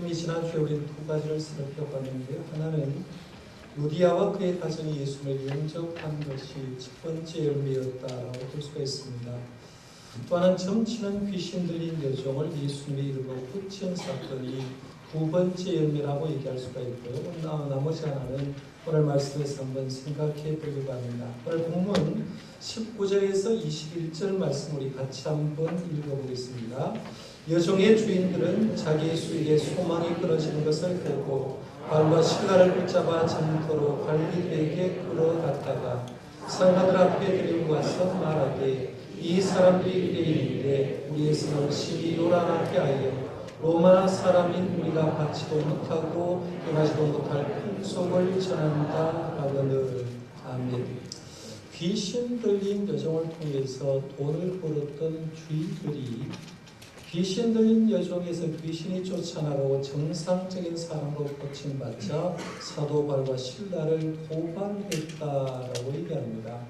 이미 지난주에 우리는 두 가지를 살펴봤는데요. 하나는 루디아와 그의 가정이 예수를 영접한 것이 첫 번째 열매였다라고 볼 수가 있습니다. 또 하나는 점치는 귀신 들린 여종을 예수님의 이름으로 붙인 사건이 두 번째 열매라고 얘기할 수가 있고요. 나머지 하나는 오늘 말씀에서 한번 생각해 보려고 합니다. 오늘 본문 19절에서 21절 말씀 우리 같이 한번 읽어보겠습니다. 여종의 주인들은 자기의 수익에 소망이 끊어지는 것을 보고 발과 신라를 붙잡아 장터로 관리들에게 끌어갔다가 상관들 앞에 데리고 와서 말하되 이 사람들이 유대인인데 우리에서는 심히 요란하게 하여 로마 사람인 우리가 받지도 못하고 행하지도 못할 풍속을 전한다 하거늘. 아멘. 귀신 들린 여종을 통해서 돈을 벌었던 주인들이 귀신 들린 여종에서 귀신이 쫓아나가고 정상적인 사람으로 고침받자 사도 바울과 실라를 고발했다라고 얘기합니다.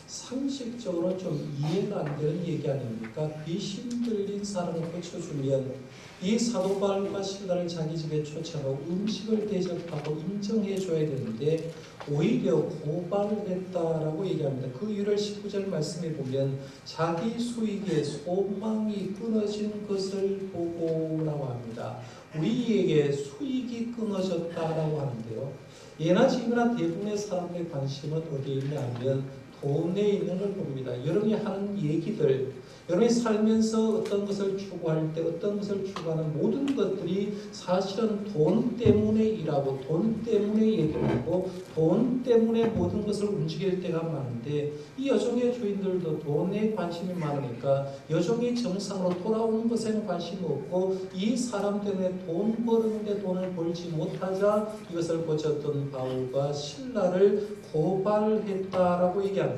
상식적으로 좀 이해가 안 되는 얘기 아닙니까? 귀신 들린 사람을 고쳐주면 이 사도 바울과 실라를 자기 집에 초청하고 음식을 대접하고 인정해줘야 되는데 오히려 고발을 했다라고 얘기합니다. 그 이유를 19절 말씀에 보면 자기 수익에 소망이 끊어진 것을 보고라고 합니다. 우리에게 수익이 끊어졌다라고 하는데요. 예나 지금이나 대부분의 사람들의 관심은 어디에 있냐면 돈에 있는 걸 봅니다. 여러분이 하는 얘기들, 여러분이 살면서 어떤 것을 추구할 때 어떤 것을 추구하는 모든 것들이 사실은 돈 때문에 일하고 돈 때문에 얘기하고 돈 때문에 모든 것을 움직일 때가 많은데 이 여종의 주인들도 돈에 관심이 많으니까 여종이 정상으로 돌아오는 것에는 관심이 없고 이 사람 때문에 돈 버는데 돈을 벌지 못하자 이것을 고쳤던 바울과 실라를 고발했다라고 얘기합니다.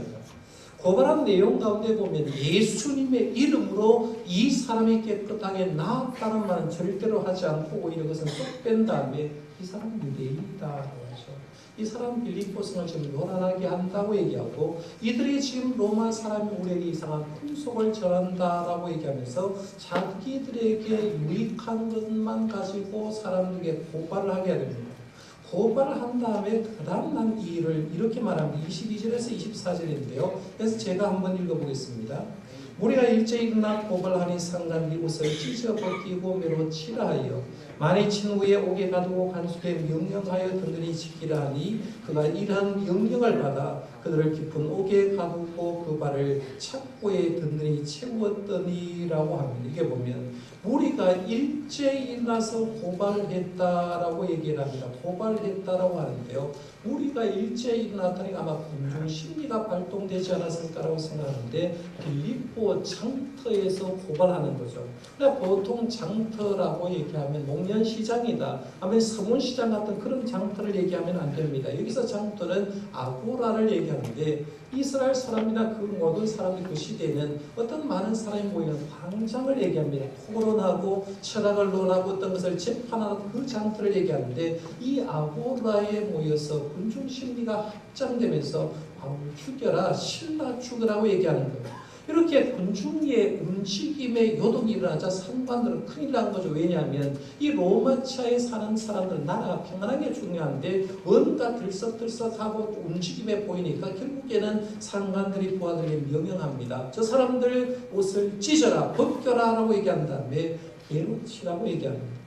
고발한 내용 가운데 보면 예수님의 이름으로 이 사람이 깨끗하게 나았다는 말은 절대로 하지 않고 오히려 그것은 쏙 뺀 다음에 이 사람은 유대인이다라고 하죠. 이 사람 빌립보성을 지금 요란하게 한다고 얘기하고 이들이 지금 로마 사람이 우리에게 이상한 풍속을 전한다라고 얘기하면서 자기들에게 유익한 것만 가지고 사람들에게 고발을 하게 됩니다. 고발을 한 다음에 그 다음 난 이 일을 이렇게 말합니다. 22절에서 24절인데요. 그래서 제가 한번 읽어보겠습니다. 우리가 일제히 일어나 고발하니 상관이 옷을 찢어 벗기고 매로 치라 하여 많이 친 후에 옥에 가두고 간수에 명령하여 든든히 지키라 하니 그가 이러한 명령을 받아 그들을 깊은 옥에 가두고 그 발을 착고에 든든히 채웠더니라고 합니다. 이게 보면 우리가 일제히 일어나서 고발했다라고 얘기를 합니다. 고발했다라고 하는데요. 우리가 일제히 일어났다니 아마 군중 심리가 발동되지 않았을까라고 생각하는데 빌립보 장터에서 고발하는 거죠. 그러니까 보통 장터라고 얘기하면 목련시장이다, 아니면 서문시장 같은 그런 장터를 얘기하면 안 됩니다. 여기서 장터는 아고라를 얘기하는데 이스라엘 사람이나 그 모든 사람이 그 시대에는 어떤 많은 사람이 모이는 광장을 얘기합니다. 토론하고 철학을 논하고 어떤 것을 재판하는 그 장터를 얘기하는데 이 아고라에 모여서 군중 심리가 확장되면서 바울 죽여라, 신라 죽으라고 얘기하는 거예요. 이렇게 군중의 움직임에 요동이 일어나자 상관들은 큰일 난 거죠. 왜냐하면 이 로마차에 사는 사람들은 나라가 평안한 게 중요한데 뭔가 들썩들썩하고 움직임에 보이니까 결국에는 상관들이 부하들에게 명령합니다. 저 사람들 옷을 찢어라, 벗겨라 라고 얘기한 다음에 배로 치라고 얘기합니다.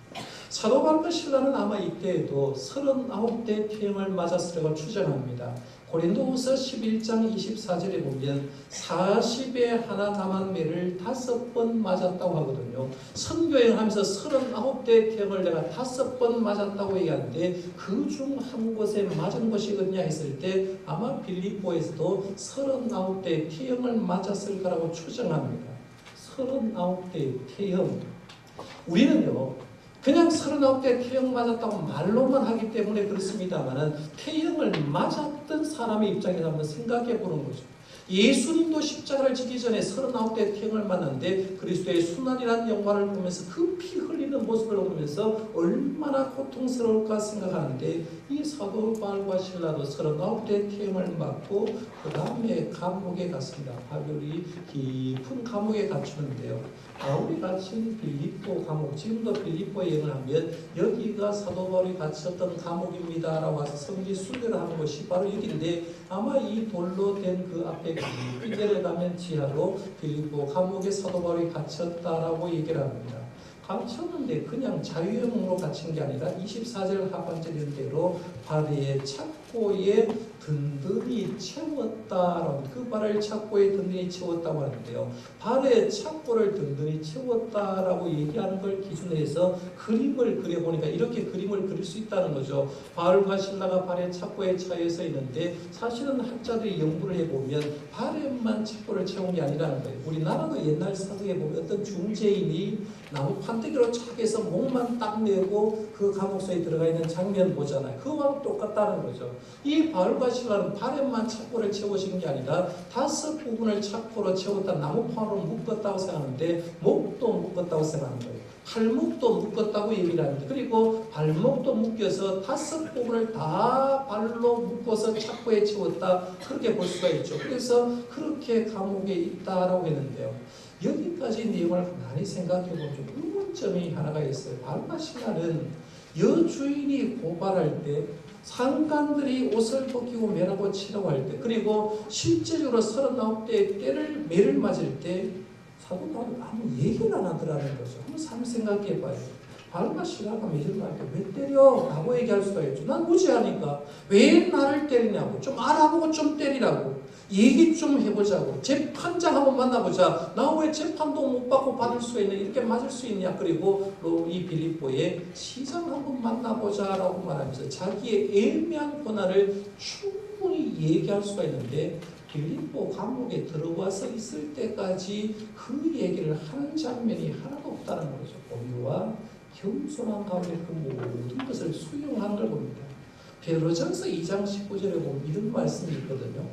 사도 바울과 실라는 아마 이때에도 39대 태형을 맞았으라고 추정합니다. 고린도후서 11장 24절에 보면 40에 하나 감한 매를 5번 맞았다고 하거든요. 선교행하면서 39대 태형을 내가 5번 맞았다고 얘기하는데 그 중 한 곳에 맞은 것이 어디냐 했을 때 아마 빌립보에서도 39대 태형을 맞았을 거라고 추정합니다. 39대 태형. 우리는요 그냥 39대 태형 맞았다고 말로만 하기 때문에 그렇습니다만 태형을 맞았던 사람의 입장에서 한번 생각해 보는 거죠. 예수님도 십자가를 지기 전에 39대 태형을 만났는데 그리스도의 순환이라는 영광을 보면서 그 피 흘리는 모습을 보면서 얼마나 고통스러울까 생각하는데 이 사도 바울과 실라도 39대 태형을 맞고 그 다음에 감옥에 갔습니다. 바울이 깊은 감옥에 갇히는데요. 바울이 갇힌 빌립보 감옥, 지금도 빌립보에 여행을 하면 여기가 사도 바울이 갇혔던 감옥입니다 라고 와서 성지 순례를 하는 곳이 바로 여기인데 아마 이 돌로 된 그 앞에 이제를 가면 지하로 빌립보 감옥에 사도 바울이 갇혔다라고 얘기를 합니다. 갇혔는데 그냥 자유형으로 갇힌 게 아니라 24절 하반절인 대로 발의 착고에 든든히 채웠다라고, 그 발을 착고에 든든히 채웠다고 하는데요. 발의 착고를 든든히 채웠다라고 얘기하는 걸 기준으로 해서 그림을 그려보니까 이렇게 그림을 그릴 수 있다는 거죠. 바울과 실라가 발의 착고에 차여서 있는데 사실은 학자들이 연구를 해보면 발에만 착고를 채운 게 아니라는 거예요. 우리나라도 옛날 사극에 보면 어떤 중재인이 나무 판때기로 착 해서 목만 딱 내고 그 감옥소에 들어가 있는 장면 보잖아요. 그거랑 똑같다는 거죠. 이 바울과 실라는 발에만 착고를 채우신 게 아니라 5 부분을 착고로 채웠다, 나무판으로 묶었다고 생각하는데 목도 묶었다고 생각하는 거예요. 팔목도 묶었다고 얘기를 합니다. 그리고 발목도 묶여서 5 부분을 다 발로 묶어서 착고에 채웠다, 그렇게 볼 수가 있죠. 그래서 그렇게 감옥에 있다라고 했는데요. 여기까지 내용을 많이 생각해보면 좀 의문점이 하나가 있어요. 바울과 실라는 여주인이 고발할 때, 상관들이 옷을 벗기고 매라고 치라고 할 때, 그리고 실제적으로 39대의 매를 맞을 때 사도 바울이 아무 얘기를 안 하더라는 거죠. 한번 생각해봐요. 바울과 실라가 매를 맞을 때 왜 때려? 라고 얘기할 수가 있죠. 난 무지하니까 왜 나를 때리냐고, 좀 알아보고 좀 때리라고, 얘기 좀 해보자고, 재판장 한번 만나보자. 나 왜 재판도 못 받고 받을 수 있냐, 이렇게 맞을 수 있냐. 그리고 이 빌립보의 시장 한번 만나보자 라고 말하면서 자기의 애매한 권한을 충분히 얘기할 수가 있는데 빌립보 감옥에 들어와서 있을 때까지 그 얘기를 하는 장면이 하나도 없다는 거죠. 오유와 겸손한 가운데 그 모든 것을 수용하는 걸 봅니다. 베드로전서 2장 19절에 보면 이런 말씀이 있거든요.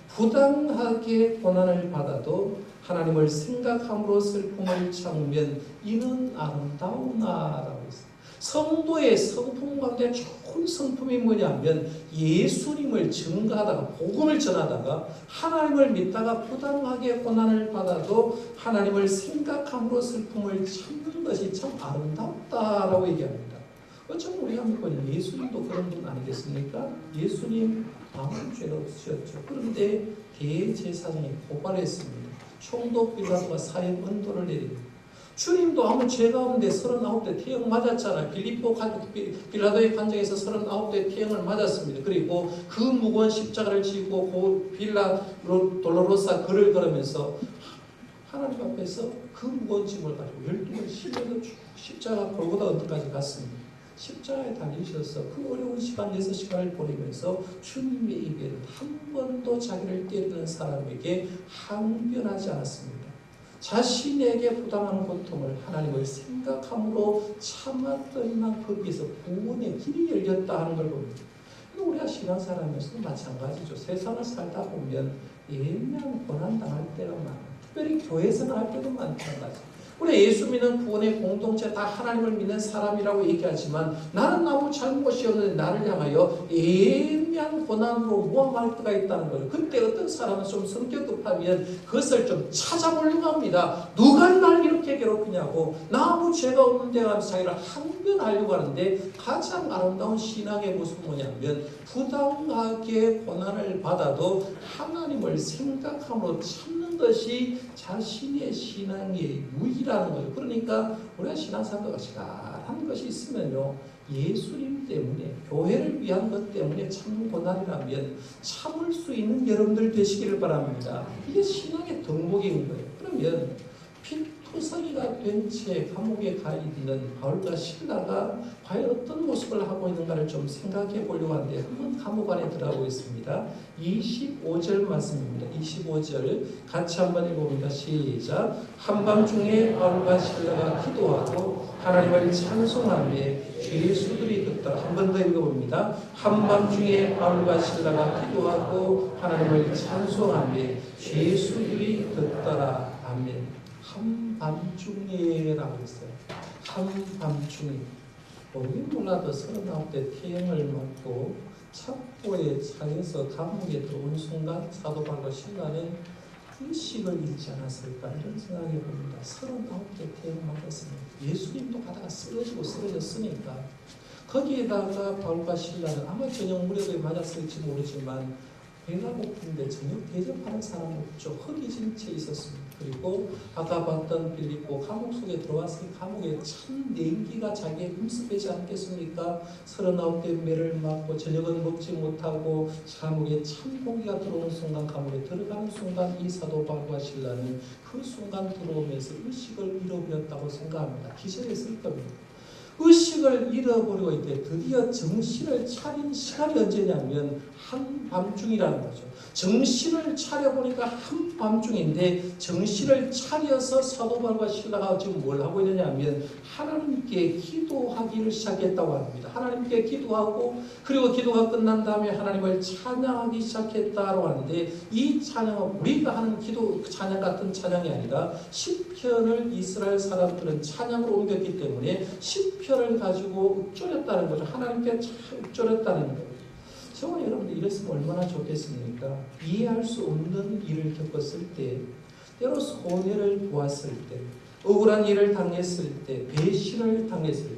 부당하게 고난을 받아도 하나님을 생각함으로 슬픔을 참으면 이는 아름다우나라고 했어요. 성도의 성품 가운데 좋은 성품이 뭐냐면 예수님을 증거하다가 복음을 전하다가 하나님을 믿다가 부당하게 고난을 받아도 하나님을 생각함으로 슬픔을 참는 것이 참 아름답다라고 얘기합니다. 어쩌면 우리가 믿고 있는 예수님도 그런 분 아니겠습니까? 예수님 아무 죄가 없으셨죠. 그런데 대제사장이 고발했습니다. 총독 빌라도가 사형 언도를 내립니다. 주님도 아무 죄가 없는데 39대 태형 맞았잖아요. 빌라도의 관정에서 39대 태형을 맞았습니다. 그리고 그 무거운 십자가를 지고 그 빌라 돌로로사 글을 걸으면서 하나님 앞에서 그 무거운 짐을 가지고 12번 실려서 십자가 골고다 언덕까지 갔습니다. 십자가에 달리셔서 그 어려운 시간 6시간을 보내면서 주님의 입에는 한 번도 자기를 때리는 사람에게 항변하지 않았습니다. 자신에게 부당한 고통을 하나님을 생각함으로 참았더니만 거기에서 구원의 길이 열렸다 하는 걸 봅니다. 우리가 신앙생활하면서도 마찬가지죠. 세상을 살다 보면 애매한 고난 당할 때가 많아요. 특별히 교회에서 할 때도 마찬가지. 우리 예수 믿는 구원의 공동체 다 하나님을 믿는 사람이라고 얘기하지만 나는 아무 잘못이 없는데 나를 향하여 애매한 고난으로 모함할 때가 있다는 거죠. 그때 어떤 사람은 좀 성격 급하면 그것을 좀 찾아보려고 합니다. 누가 날 이렇게 괴롭히냐고, 나 아무 죄가 없는데 하면서 자기를 항변하려고 하는데 가장 아름다운 신앙의 모습은 뭐냐면 부당하게 고난을 받아도 하나님을 생각함으로 참는 것이 자신의 신앙의 유의라는 거죠. 그러니까 우리가 신앙생활과 시간한 것이 있으면요, 예수님 때문에, 교회를 위한 것 때문에 참는 고난이라면 참을 수 있는 여러분들 되시기를 바랍니다. 이게 신앙의 덕목인 거예요. 그러면 투성이가 된 채 감옥에 가 있는 바울과 실라가 과연 어떤 모습을 하고 있는가를 좀 생각해 보려고 하는데 한번 감옥 안에 들어가고 있습니다. 25절 말씀입니다. 25절 같이 한번 읽어봅니다. 시작. 한밤중에 바울과 실라가 기도하고 하나님을 찬송하며 죄의 수들이 듣더라. 한 번 더 읽어봅니다. 한밤중에 바울과 실라가 기도하고 하나님을 찬송하며 죄의 수들이 듣더라. 아멘. 한밤중에라고 했어요. 한밤중에. 우리 몰라도 39대 태형을 맞고 착고에 차여서 감옥에 들어온 순간 사도 바울과 실라는 의식을 잃지 않았을까 이런 생각해 봅니다. 39대 태형 맞았습니다. 예수님도 가다가 쓰러졌으니까 거기에다가 바울과 실라는 아마 저녁 무렵에 맞았을지 모르지만 배가 고픈데 저녁 대접하는 사람 없죠. 허기진 채 있었습니다. 그리고 아까 봤던 빌립보 감옥 속에 들어왔으니 감옥에 참 냉기가 자기에 흠습하지 않겠습니까? 39대 매를 맞고 저녁은 먹지 못하고 감옥에 찬 공기가 들어오는 순간 감옥에 들어가는 순간 이 사도 바울과 실라는 그 순간 들어오면서 의식을 잃어버렸다고 생각합니다. 기절했을 겁니다. 의식을 잃어버리고 있대 드디어 정신을 차린 시간이 언제냐면 한밤중이라는 거죠. 정신을 차려보니까 한밤중인데 정신을 차려서 사도 바울과 실라가 지금 뭘 하고 있느냐면 하나님께 기도하기를 시작했다고 합니다. 하나님께 기도하고 그리고 기도가 끝난 다음에 하나님을 찬양하기 시작했다고 하는데 이 찬양은 우리가 하는 기도 찬양 같은 찬양이 아니라 시편을 이스라엘 사람들은 찬양으로 옮겼기 때문에 시편을 가지고 읊조렸다는 거죠. 하나님께 참 읊조렸다는 거예요. 정말 여러분들 이랬으면 얼마나 좋겠습니까? 이해할 수 없는 일을 겪었을 때, 때로 손해를 보았을 때, 억울한 일을 당했을 때, 배신을 당했을 때,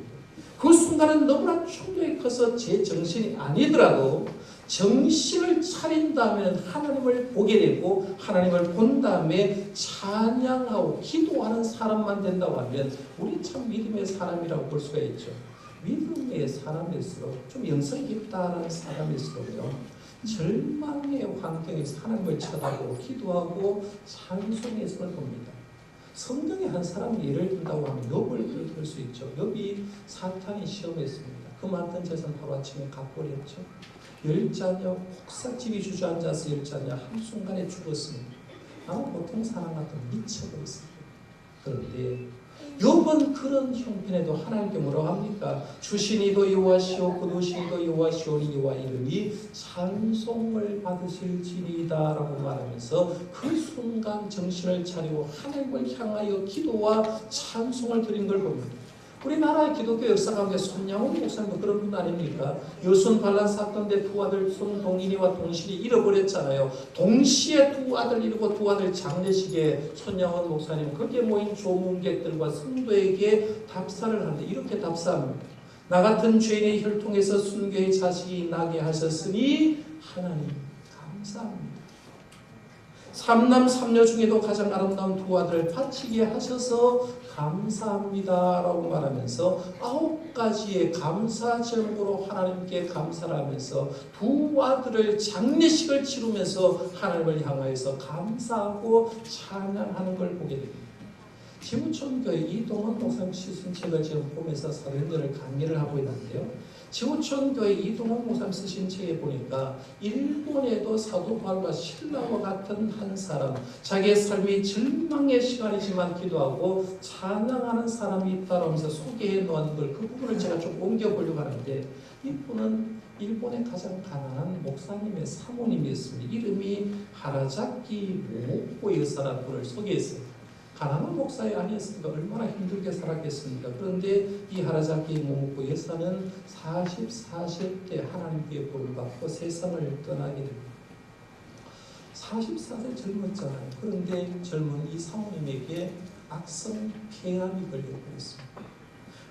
그 순간은 너무나 충격이 커서 제 정신이 아니더라도 정신을 차린 다음에는 하나님을 보게 되고 하나님을 본 다음에 찬양하고 기도하는 사람만 된다고 하면 우리 참 믿음의 사람이라고 볼 수가 있죠. 믿음의 사람일수록 좀 영성이 깊다는 사람일수록요 절망의 환경에서 하나님을 쳐다보고 기도하고 찬송했음을 봅니다. 성경의 한 사람 예를 든다고 하면 욥을 들 수 있죠. 욥이 사탄이 시험했습니다. 그 많던 재산 하루아침에 갚버렸죠. 10자녀 폭삭집이 주저앉아서 10자녀 한순간에 죽었습니다. 아마 보통 사람 같으면 미쳐버렸습니다. 그런데 욥은 그런 형편에도 하나님께 뭐라고 합니까? 주신 이도 여호와시오 거두신 이도 여호와시오니 여호와 이름이 찬송을 받으실지니이다 라고 말하면서 그 순간 정신을 차리고 하나님을 향하여 기도와 찬송을 드린 걸 봅니다. 우리나라의 기독교 역사 가운데 손양훈 목사님도 그런 분 아닙니까? 여순 반란 사건 때 두 아들 손동인이와 동실이 잃어버렸잖아요. 동시에 두 아들 잃고 두 아들 장례식에 손양훈 목사님 거기에 모인 조문객들과 성도에게 답사를 하는데 이렇게 답사합니다. 나 같은 죄인의 혈통에서 순교의 자식이 나게 하셨으니 하나님 감사합니다. 삼남 삼녀 중에도 가장 아름다운 두 아들을 바치게 하셔서 감사합니다 라고 말하면서 9가지의 감사 제목으로 하나님께 감사를 하면서 두 아들을 장례식을 치르면서 하나님을 향하여서 감사하고 찬양하는 걸 보게 됩니다. 지구촌교회 이동원 목사님 쓰신 책을 지금 보면서 사도행전을 강의를 하고 있는데요. 지구촌교회 이동원 목사님 쓰신 책에 보니까 일본에도 사도 바울과 실라와 같은 한 사람, 자기의 삶이 절망의 시간이지만 기도하고 찬양하는 사람이 있다라면서 소개해 놓은 걸 그 부분을 제가 좀 옮겨보려고 하는데 이분은 일본의 가장 가난한 목사님의 사모님이었습니다. 이름이 하라자키 모모코 여사라는 분을 소개했어요. 가난한 목사이 아니었으니까 얼마나 힘들게 살았겠습니까? 그런데 이 하라자키 모모코 여사는 40대 하나님께 복을 받고 세상을 떠나게 됩니다. 44세 젊었잖아요. 그런데 젊은 이 사모님에게 악성 폐암이 걸려버렸습니다.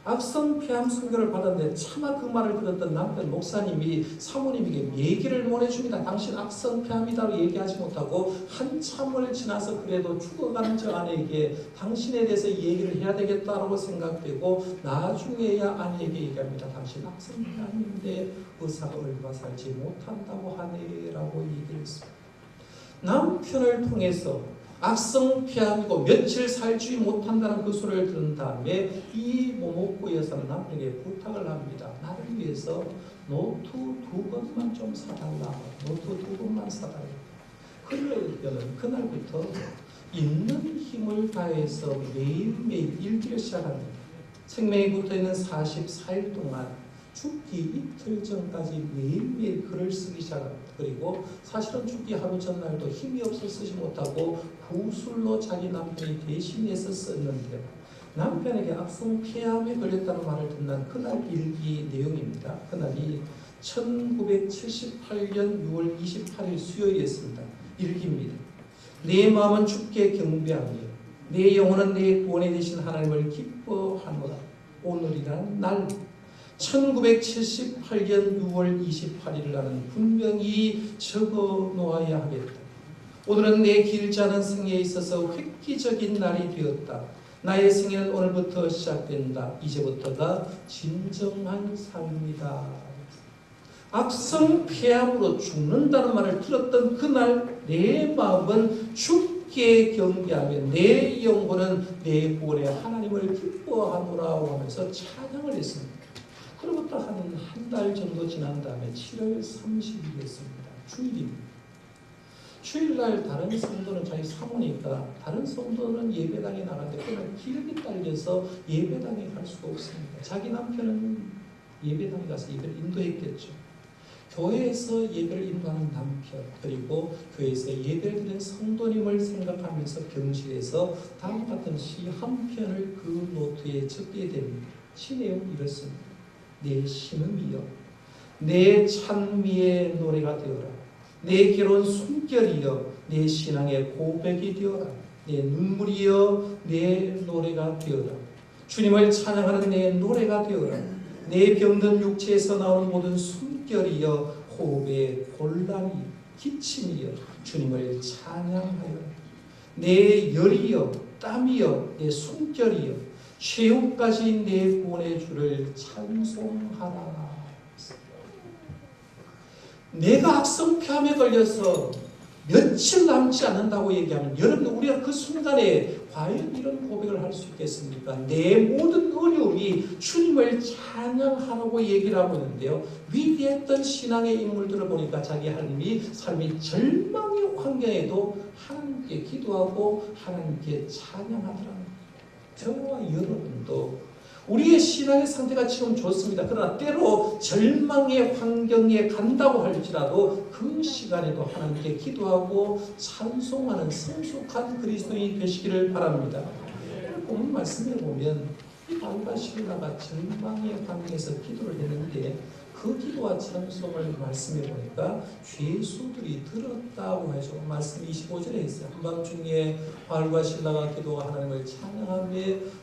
악성 폐암 선고를 받았는데 차마 그 말을 들었던 남편 목사님이 사모님에게 얘기를 보내줍니다. 당신 악성 폐암이라고 얘기하지 못하고 한참을 지나서 그래도 죽어가는 저 아내에게 당신에 대해서 얘기를 해야 되겠다라고 생각되고 나중에야 아내에게 얘기합니다. 당신 악성 폐암인데 의사가 얼마 살지 못한다고 하네라고 얘기를 했습니다. 남편을 통해서 악성폐암이고 며칠 살지 못한다는 그 소리를 들은 다음에 이 모모코 여사는 남편에게 부탁을 합니다. 나를 위해서 노트 2권만 좀 사달라. 노트 2권만 사달라. 그날부터 있는 힘을 다해서 매일매일 일기를 시작합니다. 생명이 붙어있는 44일 동안 죽기 이틀 전까지 매일매일 글을 쓰기 시작합니다. 그리고 사실은 죽기 하루 전날도 힘이 없어 쓰지 못하고 구술로 자기 남편이 대신해서 썼는데 남편에게 악성폐암에 걸렸다는 말을 듣는 그날 일기 내용입니다. 그날이 1978년 6월 28일 수요일이었습니다. 일기입니다. 내 마음은 주께 경배하며 내 영혼은 내 구원에 되신 하나님을 기뻐하노라. 오늘이란 날 1978년 6월 28일을 나는 분명히 적어 놓아야 하겠다. 오늘은 내 길지 않은 생애에 있어서 획기적인 날이 되었다. 나의 생애는 오늘부터 시작된다. 이제부터가 진정한 삶이다. 악성폐암으로 죽는다는 말을 들었던 그날 내 마음은 주께 경배하며 내 영혼은 내 구원의 하나님을 기뻐하노라 하면서 찬양을 했습니다. 그로부터 한 달 정도 지난 다음에 7월 30일이었습니다. 주일입니다. 주일날 다른 성도는 자기 사모니까 다른 성도는 예배당에 나가는데 그날 길게 딸려서 예배당에 갈 수가 없습니다. 자기 남편은 예배당에 가서 예배를 인도했겠죠. 교회에서 예배를 인도하는 남편 그리고 교회에서 예배를 드리는 성도님을 생각하면서 병실에서 다음과 같은 시 한 편을 그 노트에 적게 됩니다. 시 내용은 이렇습니다. 내 신음이여 내 찬미의 노래가 되어라. 내 괴로운 숨결이여 내 신앙의 고백이 되어라. 내 눈물이여 내 노래가 되어라. 주님을 찬양하는 내 노래가 되어라. 내 병든 육체에서 나오는 모든 숨결이여 호흡의 곤란이 기침이여 주님을 찬양하여라. 내 열이여 땀이여 내 숨결이여 최후까지 내 구원의 주를 찬송하라. 내가 악성폐암에 걸려서 며칠 남지 않는다고 얘기하면 여러분 우리가 그 순간에 과연 이런 고백을 할 수 있겠습니까? 내 모든 어려움이 주님을 찬양하라고 얘기를 하고 있는데요. 위대했던 신앙의 인물들을 보니까 자기 삶이 절망의 환경에도 하나님께 기도하고 하나님께 찬양하더라는 저와 여러분도 우리의 신앙의 상태가 지금 좋습니다. 그러나 때로 절망의 환경에 간다고 할지라도 그 시간에도 하나님께 기도하고 찬송하는 성숙한 그리스도인이 되시기를 바랍니다. 오늘 말씀에 보면 바울과 실라가 절망의 환경에서 기도를 했는데 그 기도와 찬송을 말씀해 보니까 죄수들이 들었다고 하죠. 말씀 25절에 있어요. 한밤중에 바울과 실라가 기도가 하나님을 찬양하며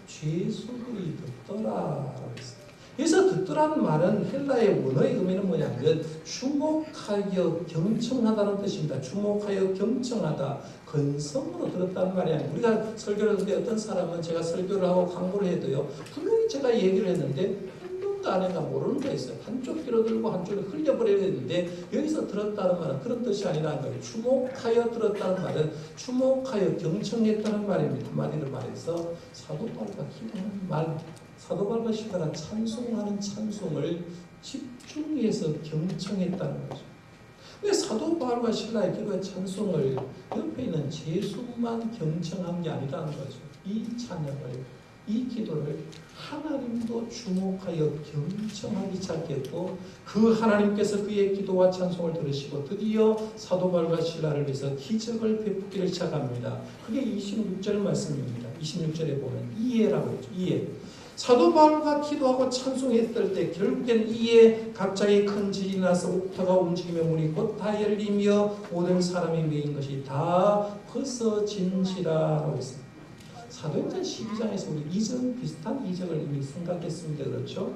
죄수들이 듣더라라고 했어요. 여기서 듣더라는 말은 헬라의 원어의 의미는 뭐냐면 주목하여 경청하다는 뜻입니다. 주목하여 경청하다, 근성으로 들었다는 말이 아니에요. 우리가 설교를 하는데 어떤 사람은 제가 설교를 하고 강구를 해도요. 분명히 제가 얘기를 했는데 안에가 모르는 거 있어요. 한쪽 귀로 들고 한쪽을 흘려버려야 되는데 여기서 들었다는 말은 그런 뜻이 아니라는 거예요. 주목하여 들었다는 말은 주목하여 경청했다는 말입니다. 한마디로 말해서 사도 바울과 기도하는 말, 사도 바울과 실라가 찬송하는 찬송을 집중해서 경청했다는 거죠. 왜 사도 바울과 실라의 기도의 찬송을 옆에 있는 제수만 경청한 게 아니라는 거죠. 이 찬양을 이 기도를 하나님도 주목하여 경청하기 시작했고 그 하나님께서 그의 기도와 찬송을 들으시고 드디어 사도 바울과 실라를 위해서 기적을 베푸기를 시작합니다. 그게 26절 말씀입니다. 26절에 보면 이해라고 했죠. 이해. 사도 바울과 기도하고 찬송했을 때 결국엔 이에 갑자기 큰 지진이 나서 옥타가 움직이며 문이 곧 다 열리며 모든 사람이 메인 것이 다 벗어진지라라고 했습니다. 사도행전 12장에서 우리 이전 비슷한 이적을 이미 생각했습니다. 그렇죠?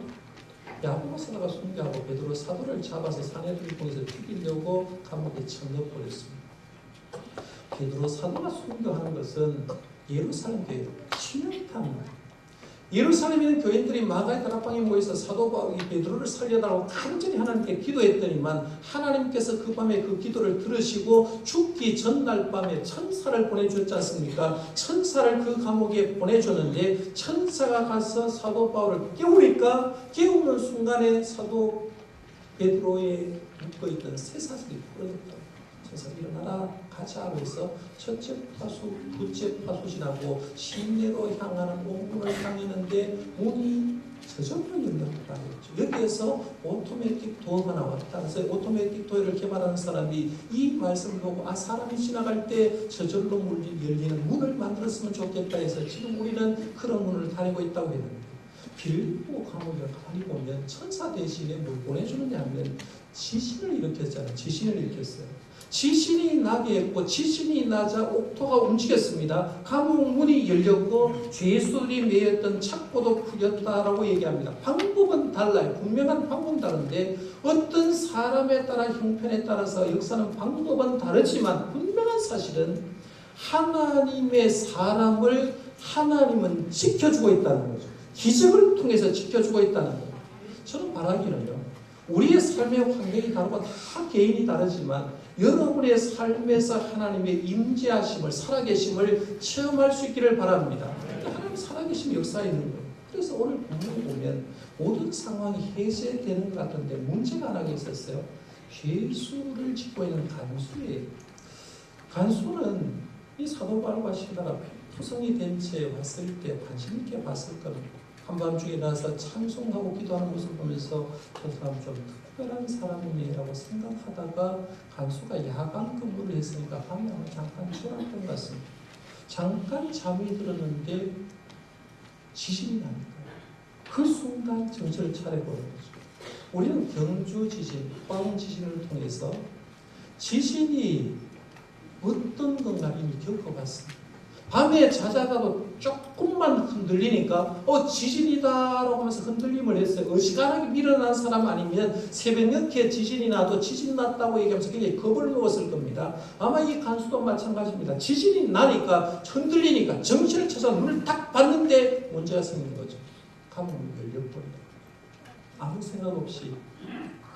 야고보 사도가 순교하고 베드로 사도를 잡아서 사내들을 통해서 죽이려고 감옥에 쳐넣어버렸습니다. 베드로 사도가 순교하는 것은 예루살렘 교회 치명타입니다. 예루살렘에 있는 교인들이 마가의 다락방에 모여서 사도 바울이 베드로를 살려달라고 간절히 하나님께 기도했더니만 하나님께서 그 밤에 그 기도를 들으시고 죽기 전날 밤에 천사를 보내주었지 않습니까? 천사를 그 감옥에 보내줬는데 천사가 가서 사도 바울을 깨우는 순간에 사도 베드로에 묶어있던 쇠사슬이 풀어졌다고. 천사가 일어나라 가자 그래서 첫째 파수, 둘째 파수 지나고 시내로 향하는 옥문을 향했는데 문이 저절로 열렸다고 했죠. 여기에서 오토매틱 도어가 나왔다. 그래서 오토매틱 도어를 개발하는 사람이 이 말씀을 보고 사람이 지나갈 때 저절로 열리는 문을 만들었으면 좋겠다 해서 지금 우리는 그런 문을 다니고 있다고 했는데 빌보 감옥을 가만히 보면 천사 대신에 뭘 보내주느냐 하면 지진을 일으켰잖아요. 지진을 일으켰어요. 지진이 나게 했고 지진이 나자 옥토가 움직였습니다. 감옥 문이 열렸고 죄수들이 매였던 착고도 풀렸다라고 얘기합니다. 방법은 달라요. 분명한 방법은 다른데 어떤 사람에 따라 형편에 따라서 역사는 방법은 다르지만 분명한 사실은 하나님의 사람을 하나님은 지켜주고 있다는 거죠. 기적을 통해서 지켜주고 있다는 거예요. 저는 바라기는요. 우리의 삶의 환경이 다르고 다 개인이 다르지만 여러분의 삶에서 하나님의 임재하심을 살아계심을 체험할 수 있기를 바랍니다. 하나님 살아계심 역사에 있는 거예요. 그래서 오늘 본문을 보면 모든 상황이 해제되는 것 같은데 문제가 하나 있었어요. 죄수를 짓고 있는 간수예요. 간수는 이 사도 바울과 시라가 표성이 된 채 왔을 때 관심 있게 봤을 겁니다. 한밤중에 나서 찬송하고 기도하는 모습을 보면서 저 사람 좀 특별한 사람이라고 생각하다가 간수가 야간 근무를 했으니까 밤에 아마 잠깐 졸았던 것 같습니다. 잠깐 잠이 들었는데 지진이 납니다. 그 순간 정신을 차려보는 거죠. 우리는 경주 지진, 포항 지진을 통해서 지진이 어떤 건가 이미 겪어봤습니다. 밤에 자다가도 조금만 흔들리니까 지진이다라고 하면서 흔들림을 했어요. 어지간하게 일어난 사람 아니면 새벽 늦게 지진이 나도 지진 났다고 얘기하면서 굉장히 겁을 먹었을 겁니다. 아마 이 간수도 마찬가지입니다. 지진이 나니까 흔들리니까 정신을 차서 눈을 딱 봤는데 문제가 생긴 거죠. 감옥이 열려버려요. 아무 생각 없이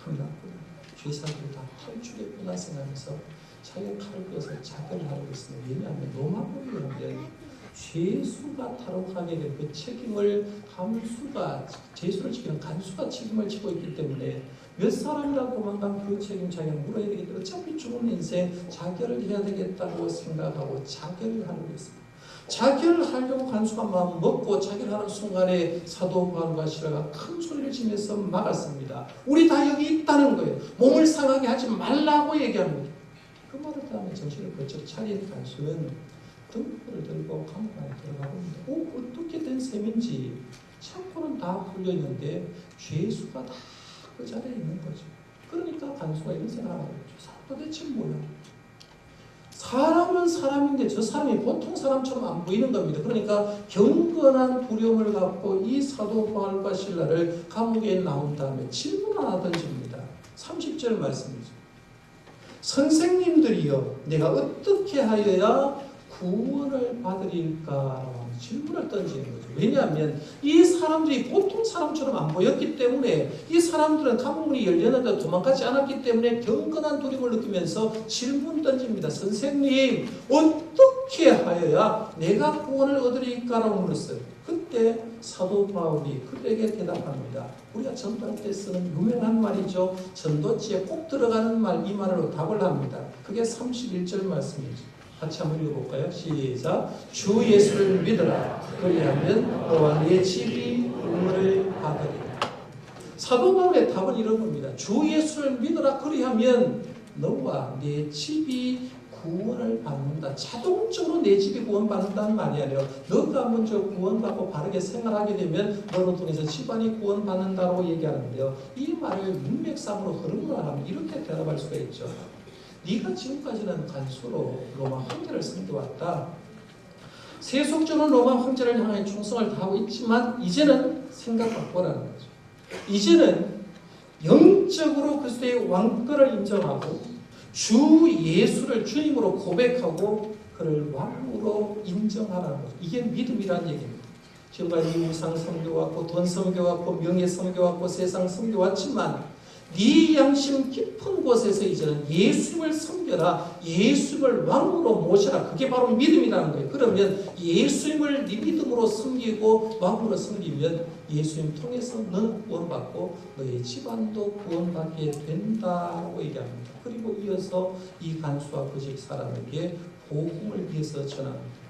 큰일 났구나. 죄사들이 다 탈출했구나 생각하면서 자기가 칼을 빼서 자결을 하고 있습니다. 왜냐하면 로마법에 보면 죄수가 탈옥하게 된 그 책임을 간수가 죄수를 지키는 간수가 책임을 지고 있기 때문에 몇 사람이라도 도망가면 그 책임 자기가 물어야 되기 때문에 어차피 죽은 인생 자결을 해야 되겠다고 생각하고 자결을 하려고 했습니다. 자결을 하려고 간수가 마음 먹고 자결하는 순간에 사도 바울과 시라가 큰 소리를 지면서 막았습니다. 우리 다 여기 있다는 거예요. 몸을 상하게 하지 말라고 얘기하는 거예요. 그 말을 다음에 정신을 번쩍 차린 간수는 등불을 들고 감옥 안에 들어가고 있는데 어떻게 된 셈인지 창고는 다 풀려있는데 죄수가 다 그 자리에 있는 거죠. 그러니까 간수가 이런 생각을 하고 있죠. 도대체 뭐야? 사람은 사람인데 저 사람이 보통 사람처럼 안 보이는 겁니다. 그러니까 경건한 두려움을 갖고 이 사도 바울과 실라를 감옥에 나온 다음에 질문 하나 던집니다. 30절 말씀이죠. 선생님들이여 내가 어떻게 하여야 구원을 받으릴까 질문을 던지는 거죠. 왜냐하면 이 사람들이 보통 사람처럼 안 보였기 때문에 이 사람들은 감옥문이 열렸는데 도망가지 않았기 때문에 경건한 두려움을 느끼면서 질문 던집니다. 선생님 어떻게 하여야 내가 구원을 얻으릴까라고 물었어요. 그때 사도 바울이 그들에게 대답합니다. 우리가 전도할 때 쓰는 유명한 말이죠. 전도지에 꼭 들어가는 말, 이 말로 답을 합니다. 그게 31절 말씀이죠. 같이 한번 읽어볼까요? 시작. 주 예수를 믿으라. 그리하면 너와 네 집이 구원을 받으리라. 사도 바울의 답은 이런 겁니다. 주 예수를 믿으라. 그리하면 너와 네 집이 구원을 받는다. 자동적으로 내 집이 구원받는다는 말이 아니에요. 너가 먼저 구원받고 바르게 생활하게 되면 너를 통해서 집안이 구원받는다고 얘기하는데요. 이 말을 문맥상으로 흐름을 하면 이렇게 대답할 수가 있죠. 네가 지금까지는 간수로 로마 황제를 섬겨왔다. 세속적으로 로마 황제를 향해 충성을 다하고 있지만 이제는 생각 바꿔라는 거죠. 이제는 영적으로 그리스도의 왕권을 인정하고 주 예수를 주님으로 고백하고 그를 왕으로 인정하라는 거죠. 이게 믿음이라는 얘기입니다. 지금까지 우상 섬겨왔고 돈 섬겨왔고 명예 섬겨왔고 세상 섬겨왔지만 네 양심 깊은 곳에서 이제는 예수님을 섬겨라. 예수님을 왕으로 모셔라. 그게 바로 믿음이라는 거예요. 그러면 예수님을 네 믿음으로 섬기고 왕으로 섬기면 예수님 통해서 너는 구원받고 너의 집안도 구원받게 된다고 얘기합니다. 그리고 이어서 이 간수와 그 집 사람에게 복음을 위해서 전합니다.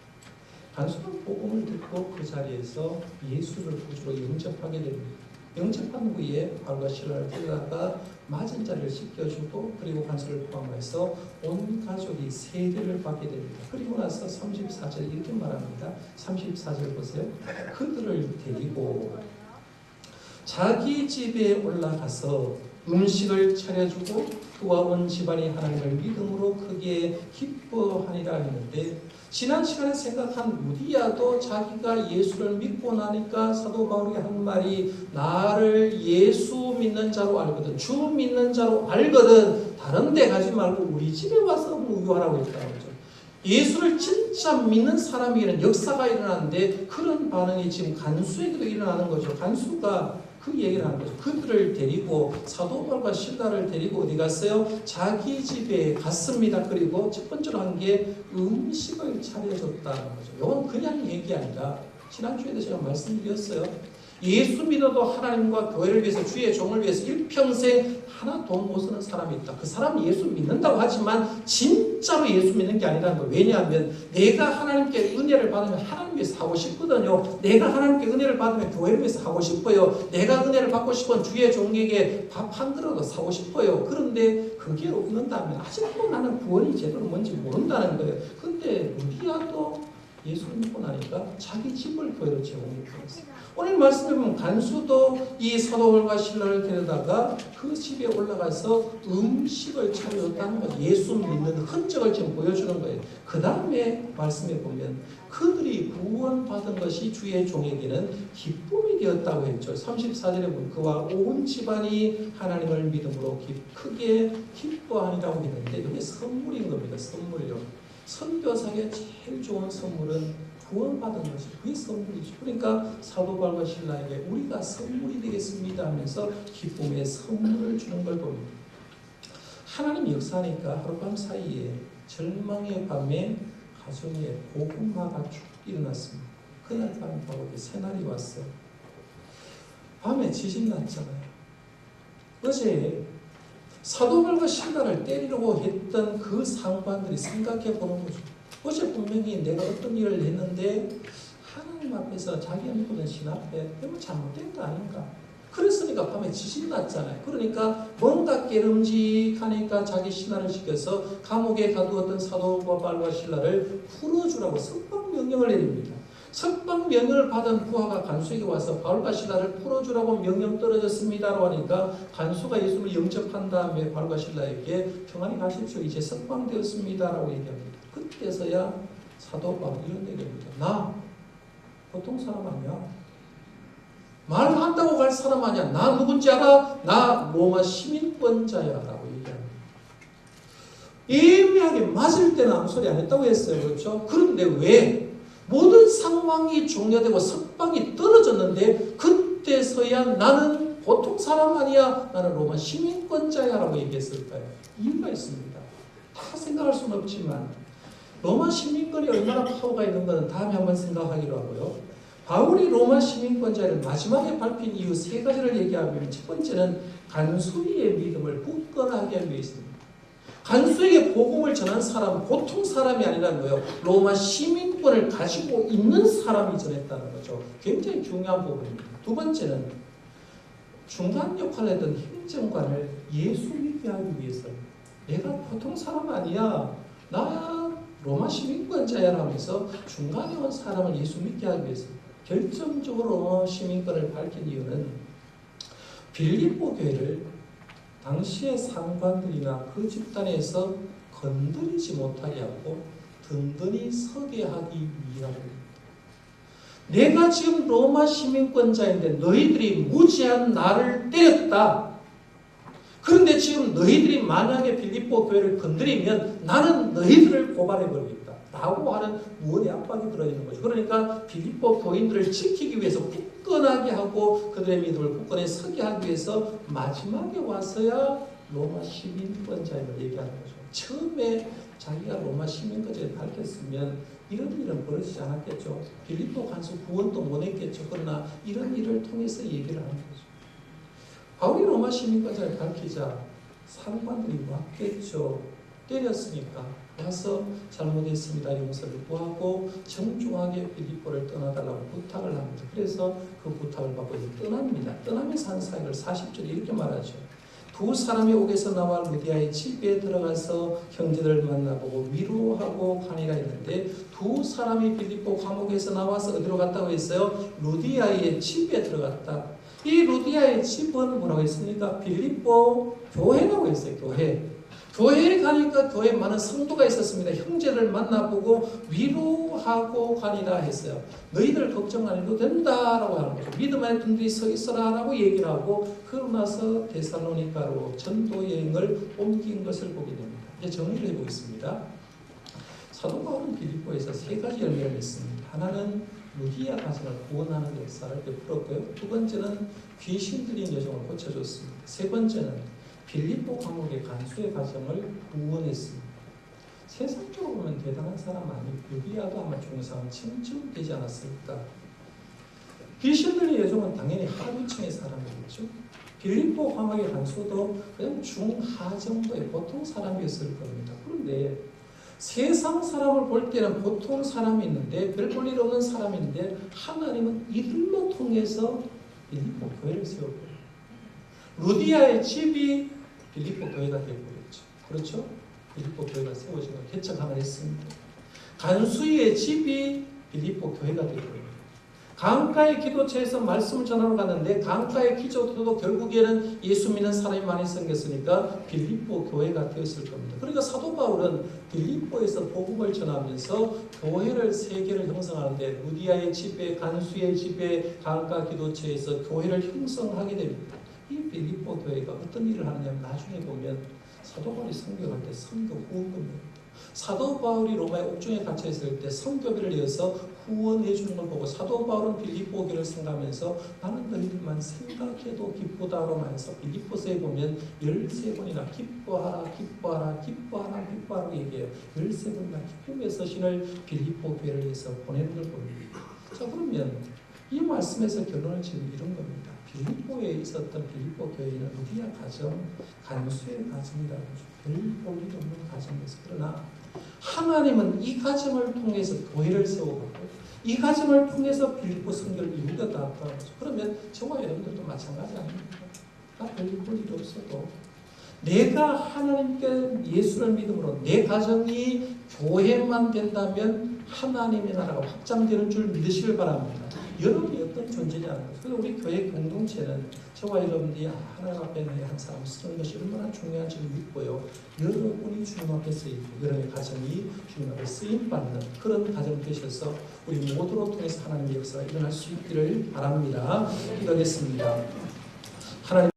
간수는 복음을 듣고 그 자리에서 예수를 구주로 영접하게 됩니다. 영접한 후에 바울과 실라를 데려다가 맞은 자리를 씻겨주고 그리고 간수를 포함해서 온 가족이 세례를 받게 됩니다. 그리고 나서 34절 이렇게 말합니다. 34절 보세요. 그들을 데리고 자기 집에 올라가서 음식을 차려주고 그와 온 집안이 하나님을 믿음으로 크게 기뻐하니라 했는데, 지난 시간에 생각한 루디아도 자기가 예수를 믿고 나니까 사도 바울이 한 말이 나를 예수 믿는 자로 알거든, 주 믿는 자로 알거든, 다른 데 가지 말고 우리 집에 와서 무교하라고 했다는 거죠. 예수를 진짜 믿는 사람에게는 역사가 일어나는데 그런 반응이 지금 간수에게도 일어나는 거죠. 간수가 그 얘기를 하는 거죠. 그들을 데리고 사도 바울과 실라를 데리고 어디 갔어요? 자기 집에 갔습니다. 그리고 첫 번째로 한 게 음식을 차려줬다는 거죠. 이건 그냥 얘기 아니라 지난주에도 제가 말씀드렸어요. 예수 믿어도 하나님과 교회를 위해서 주의 종을 위해서 일평생 하나 돈 못 쓰는 사람이 있다. 그 사람이 예수 믿는다고 하지만 진짜로 예수 믿는 게 아니라는 거예요. 왜냐하면 내가 하나님께 은혜를 받으면 하나님 위해서 하고 싶거든요. 내가 하나님께 은혜를 받으면 교회를 위해서 하고 싶어요. 내가 은혜를 받고 싶은 주의 종에게 밥 한 그릇도 사고 싶어요. 그런데 그게 없는다면 아직도 나는 구원이 제대로 뭔지 모른다는 거예요. 근데 루디아도 예수를 믿고 나니까 자기 집을 교회로 제공했어요. 오늘 말씀해 보면 간수도 이 사도 바울과 실라를 데려다가 그 집에 올라가서 음식을 차려줬다는 거예요. 예수 믿는 흔적을 지금 보여주는 거예요. 그 다음에 말씀해 보면 그들이 구원받은 것이 주의 종에게는 기쁨이 되었다고 했죠. 34절에 보면 그와 온 집안이 하나님을 믿음으로 크게 기뻐하니라고 했는데 이게 선물인 겁니다. 선물요. 선교사에게 제일 좋은 선물은 구원받은 것이 그게 선물이죠. 그러니까 사도 바울과 실라에게 우리가 선물이 되겠습니다 하면서 기쁨의 선물을 주는 걸 봅니다. 하나님 역사하니까 하룻밤 사이에 절망의 밤에 가정에 복음화가 쭉 일어났습니다. 그날 밤 바로 새날이 왔어요. 밤에 지진 났잖아요. 어제 사도 바울과 실라를 때리려고 했던 그 상관들이 생각해 보는 거죠. 어제 분명히 내가 어떤 일을 했는데 하나님 앞에서 자기가 믿고 있는 신 앞에 너무 잘못된 거 아닌가? 그랬으니까 밤에 지진 났잖아요. 그러니까 뭔가 깨름직하니까 자기 신하를 시켜서 감옥에 가두었던 사도 바울과 실라를 풀어주라고 석방 명령을 내립니다. 석방 명령을 받은 부하가 간수에게 와서 바울과 실라를 풀어주라고 명령 떨어졌습니다라고 하니까 간수가 예수를 영접한 다음에 바울과 실라에게 평안히 가십시오. 이제 석방되었습니다라고 얘기합니다. 그때서야 사도 바울이 이런 얘기합니다. 나 보통 사람 아니야. 말한다고 갈 사람 아니야. 나 누군지 알아? 나 로마 시민권자야 라고 얘기합니다. 애매하게 맞을 때는 아무 소리 안 했다고 했어요. 그렇죠? 그런데 왜? 모든 상황이 종료되고 석방이 떨어졌는데 그때서야 나는 보통 사람 아니야. 나는 로마 시민권자야 라고 얘기했을까요? 이유가 있습니다. 다 생각할 수는 없지만 로마 시민권이 얼마나 파워가 있는 것은 다음에 한번 생각하기로 하고요. 바울이 로마 시민권자를 마지막에 밝힌 이유 세 가지를 얘기하면 첫 번째는 간수의 믿음을 굳건하게 하기 위해서입니다. 간수에게 복음을 전한 사람은 보통 사람이 아니라는 거예요. 로마 시민권을 가지고 있는 사람이 전했다는 거죠. 굉장히 중요한 부분입니다. 두 번째는 중간 역할을 했던 행정관을 예수 믿게 하기 위해서입니다. 내가 보통 사람 아니야. 나 로마 시민권자야 하면서 중간에 온 사람을 예수 믿게 하기 위해서 결정적으로 로마 시민권을 밝힌 이유는 빌립보 교회를 당시의 상관들이나 그 집단에서 건드리지 못하게 하고 든든히 서게 하기 위함입니다. 내가 지금 로마 시민권자인데 너희들이 무지한 나를 때렸다. 그런데 지금 너희들이 만약에 빌립보 교회를 건드리면 나는 너희들을 고발해버리겠다. 라고 하는 무언의 압박이 들어있는 거죠. 그러니까 빌립보 교인들을 지키기 위해서 굳건하게 하고 그들의 믿음을 굳건히 서게 하기 위해서 마지막에 와서야 로마 시민권자임을 얘기하는 거죠. 처음에 자기가 로마 시민권자를 밝혔으면 이런 일은 벌어지지 않았겠죠. 빌립보 간수 구원도 못 했겠죠. 그러나 이런 일을 통해서 얘기를 하는 거죠. 바울이 로마 시민권자를 밝히자 사람들이 왔겠죠. 때렸으니까 와서 잘못했습니다. 용서를 구하고 정중하게 빌립보를 떠나달라고 부탁을 합니다. 그래서 그 부탁을 받고 이제 떠납니다. 떠나면서 한 사역을 40절에 이렇게 말하죠. 두 사람이 옥에서 나와 루디아의 집에 들어가서 형제들을 만나보고 위로하고 가니라 했는데 두 사람이 빌립보 감옥에서 나와서 어디로 갔다고 했어요? 루디아의 집에 들어갔다. 이 루디아의 집은 뭐라고 했습니까? 빌립보 교회라고 했어요. 교회에 가니까 교회에 많은 성도가 있었습니다. 형제를 만나보고 위로하고 가니라 했어요. 너희들 걱정 안 해도 된다라고 하는 거죠. 믿음 안에 든든히 서 있어라라고 얘기를 하고 그러고 나서 데살로니가로 전도 여행을 옮긴 것을 보게 됩니다. 이제 정리를 해보겠습니다. 사도 바울은 빌립보에서 세 가지 열매를 맺습니다. 하나는 루디아 가정을 구원하는 역사를 베풀었고요. 두 번째는 귀신 들린 여종을 고쳐줬습니다. 세 번째는 빌립보 감옥의 간수의 가정을 구원했습니다. 세상적으로 보면 대단한 사람 아니고 루디아도 아마 중상층쯤 되지 않았을까. 귀신 들린 여종은 당연히 하위층의 사람이겠죠. 빌립보 감옥의 간수도 그냥 중하 정도의 보통 사람이었을 겁니다. 그런데 세상 사람을 볼 때는 보통 사람이 있는데 별 볼 일 없는 사람인데 하나님은 이들로 통해서 빌립보 교회를 세웠고요. 루디아의 집이 빌립보 교회가 되어버렸죠. 그렇죠? 빌립보 교회가 세워지고 개척하나 했습니다. 간수의 집이 빌립보 교회가 되어버렸죠. 강가의 기도처에서 말씀을 전하러 갔는데 강가의 기도도 결국에는 예수 믿는 사람이 많이 생겼으니까 빌립보 교회가 되었을 겁니다. 그러니까 사도 바울은 빌립보에서 복음을 전하면서 교회를 세 개를 형성하는데 루디아의 집에 간수의 집에 강가 기도처에서 교회를 형성하게 됩니다. 이 빌립보 교회가 어떤 일을 하느냐 나중에 보면 사도 바울이 선교할 때 선교 후원금입니다. 사도 바울이 로마의 옥중에 갇혀 있을 때 선교비를 이어서 후원해 주는 걸 보고 사도 바울은 빌립보 교회를 생각하면서 나는 너희들만 생각해도 기쁘다로 말해서 빌립보서에 보면 13번이나 기뻐하라 기뻐하라 기뻐하라 기뻐하라고 얘기해요. 13번이나 기쁨에서 신을 빌립보 교회를 위해서 보내는 걸 보입니다. 자, 그러면 이 말씀에서 결론을 지금 이런 겁니다. 빌립보에 있었던 빌립보 교회는 루디아 가정, 간수의 가정이라고 하죠. 별 볼일 없는 가정이었어요. 그러나 하나님은 이 가정을 통해서 교회를 세우고 이 가정을 통해서 빌립보 선교를 이루겠다고 하죠. 그러면 저와 여러분들도 마찬가지 아닙니까? 나 별일 볼 일 없어도 내가 하나님께 예수를 믿음으로 내 가정이 교회만 된다면 하나님의 나라가 확장되는 줄 믿으시길 바랍니다. 여러분이 어떤 존재냐는 거죠. 그래서 우리 교회 공동체는 저와 여러분들이 하나님 앞에 한 사람 쓰는 것이 얼마나 중요한지를 믿고요. 여러분이 주님 앞에 쓰이고 여러분의 가정이 주님 앞에 쓰임받는 그런 가정 되셔서 우리 모두로 통해서 하나님의 역사가 일어날 수 있기를 바랍니다. 기도하겠습니다. 하나님